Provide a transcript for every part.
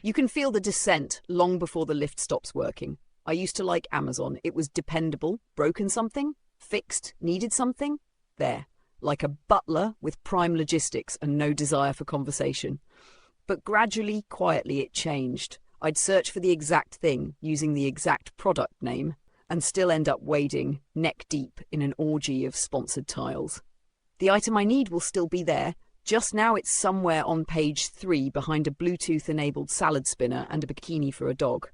You can feel the descent long before the lift stops working. I used to like Amazon. It was dependable, broken something, fixed, needed something, there. Like a butler with prime logistics and no desire for conversation. But gradually, quietly, it changed. I'd search for the exact thing, using the exact product name, and still end up wading neck deep in an orgy of sponsored tiles. The item I need will still be there, just now it's somewhere on page 3 behind a Bluetooth-enabled salad spinner and a bikini for a dog.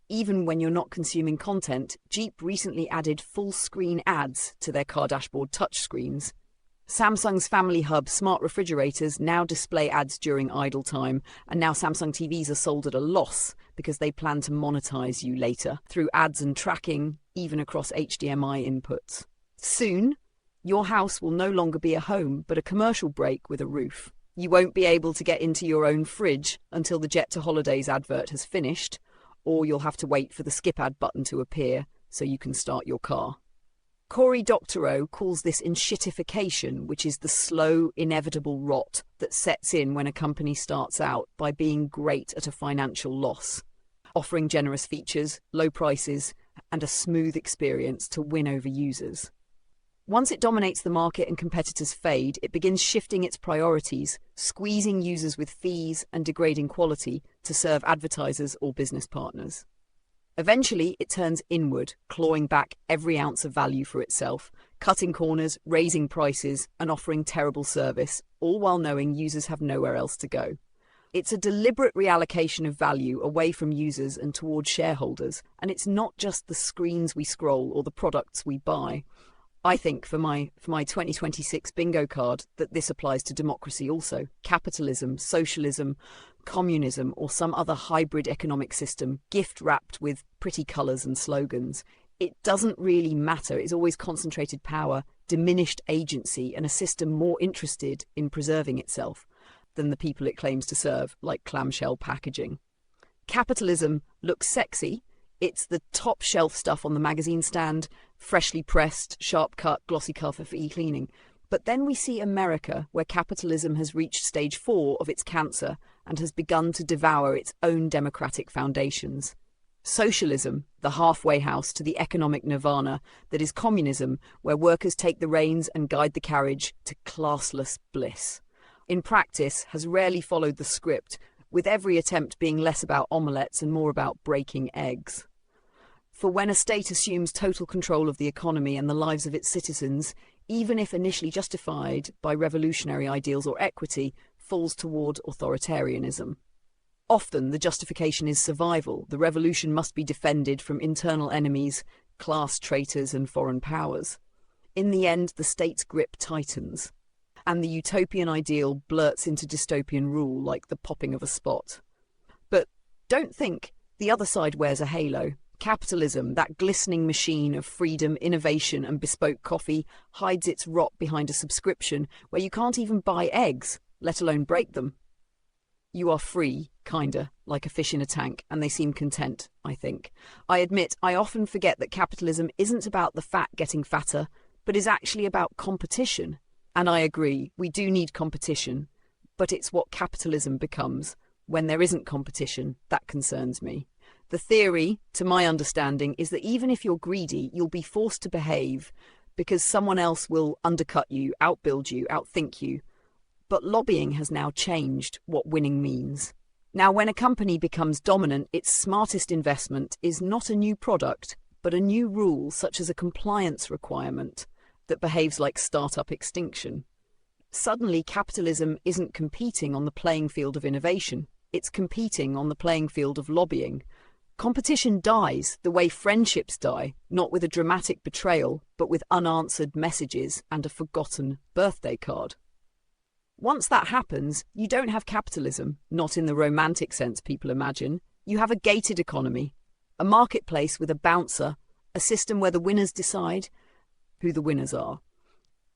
Even when you're not consuming content, Jeep recently added full-screen ads to their car dashboard touchscreens. Samsung's Family Hub smart refrigerators now display ads during idle time, and now Samsung TVs are sold at a loss because they plan to monetize you later through ads and tracking, even across HDMI inputs. Soon, your house will no longer be a home, but a commercial break with a roof. You won't be able to get into your own fridge until the Jet to Holidays advert has finished, or you'll have to wait for the skip ad button to appear so you can start your car. Cory Doctorow calls this Enshittification, which is the slow, inevitable rot that sets in when a company starts out by being great at a financial loss, offering generous features, low prices, and a smooth experience to win over users. Once it dominates the market and competitors fade, it begins shifting its priorities, squeezing users with fees and degrading quality to serve advertisers or business partners. Eventually, it turns inward, clawing back every ounce of value for itself, cutting corners, raising prices, and offering terrible service, all while knowing users have nowhere else to go. It's a deliberate reallocation of value away from users and towards shareholders, and it's not just the screens we scroll or the products we buy. I think for my 2026 bingo card that this applies to democracy also. Capitalism, socialism, communism, or some other hybrid economic system, gift-wrapped with pretty colours and slogans. It doesn't really matter. It's always concentrated power, diminished agency, and a system more interested in preserving itself than the people it claims to serve, like clamshell packaging. Capitalism looks sexy. It's the top shelf stuff on the magazine stand, freshly pressed, sharp cut, glossy cover for e-cleaning. But then we see America, where capitalism has reached stage 4 of its cancer and has begun to devour its own democratic foundations. Socialism, the halfway house to the economic nirvana that is communism, where workers take the reins and guide the carriage to classless bliss. In practice, has rarely followed the script, with every attempt being less about omelettes and more about breaking eggs. For when a state assumes total control of the economy and the lives of its citizens, even if initially justified by revolutionary ideals or equity, falls toward authoritarianism. Often the justification is survival. The revolution must be defended from internal enemies, class traitors and foreign powers. In the end, the state's grip tightens, and the utopian ideal blurts into dystopian rule like the popping of a spot. But don't think the other side wears a halo. Capitalism, that glistening machine of freedom, innovation and bespoke coffee, hides its rot behind a subscription where you can't even buy eggs, let alone break them. You are free, kinda, like a fish in a tank, and they seem content, I think. I admit I often forget that capitalism isn't about the fat getting fatter, but is actually about competition. And I agree, we do need competition, but it's what capitalism becomes. When there isn't competition, that concerns me. The theory, to my understanding, is that even if you're greedy, you'll be forced to behave because someone else will undercut you, outbuild you, outthink you. But lobbying has now changed what winning means. Now, when a company becomes dominant, its smartest investment is not a new product, but a new rule, such as a compliance requirement that behaves like startup extinction. Suddenly, capitalism isn't competing on the playing field of innovation. It's competing on the playing field of lobbying. Competition dies the way friendships die, not with a dramatic betrayal, but with unanswered messages and a forgotten birthday card. Once that happens, you don't have capitalism, not in the romantic sense people imagine. You have a gated economy, a marketplace with a bouncer, a system where the winners decide who the winners are.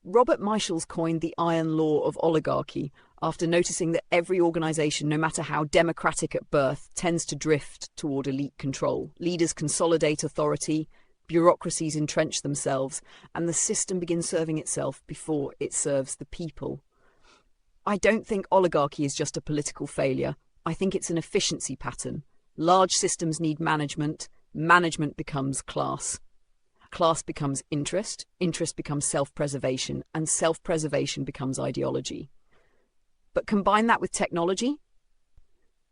Robert Michels coined the iron law of oligarchy after noticing that every organisation, no matter how democratic at birth, tends to drift toward elite control. Leaders consolidate authority, bureaucracies entrench themselves, and the system begins serving itself before it serves the people. I don't think oligarchy is just a political failure. I think it's an efficiency pattern. Large systems need management, management becomes class. Class becomes interest, interest becomes self-preservation, and self-preservation becomes ideology. But combine that with technology.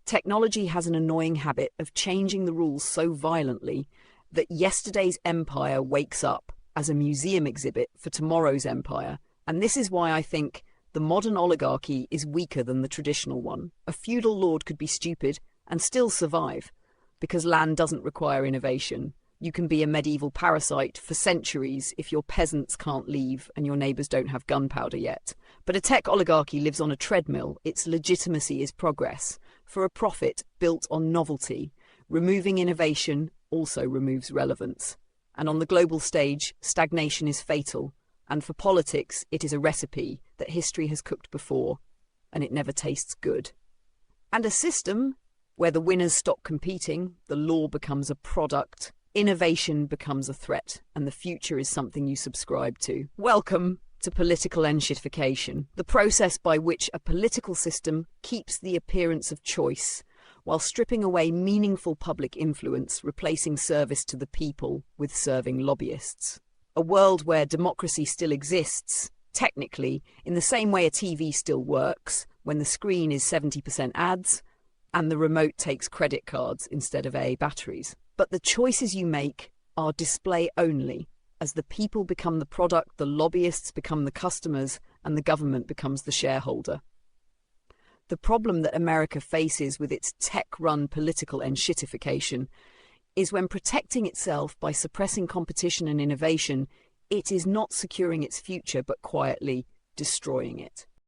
Technology has an annoying habit of changing the rules so violently that yesterday's empire wakes up as a museum exhibit for tomorrow's empire. And this is why I think the modern oligarchy is weaker than the traditional one. A feudal lord could be stupid and still survive, because land doesn't require innovation. You can be a medieval parasite for centuries if your peasants can't leave and your neighbours don't have gunpowder yet. But a tech oligarchy lives on a treadmill. Its legitimacy is progress, for a profit built on novelty. Removing innovation also removes relevance. And on the global stage, stagnation is fatal. And for politics, it is a recipe that history has cooked before, and it never tastes good. And a system where the winners stop competing, the law becomes a product, innovation becomes a threat, and the future is something you subscribe to. Welcome to political Enshittification, the process by which a political system keeps the appearance of choice while stripping away meaningful public influence, replacing service to the people with serving lobbyists. A world where democracy still exists, technically, in the same way a TV still works, when the screen is 70% ads and the remote takes credit cards instead of AA batteries. But the choices you make are display only. As the people become the product, the lobbyists become the customers, and the government becomes the shareholder. The problem that America faces with its tech-run political Enshittification is when protecting itself by suppressing competition and innovation, it is not securing its future but quietly destroying it.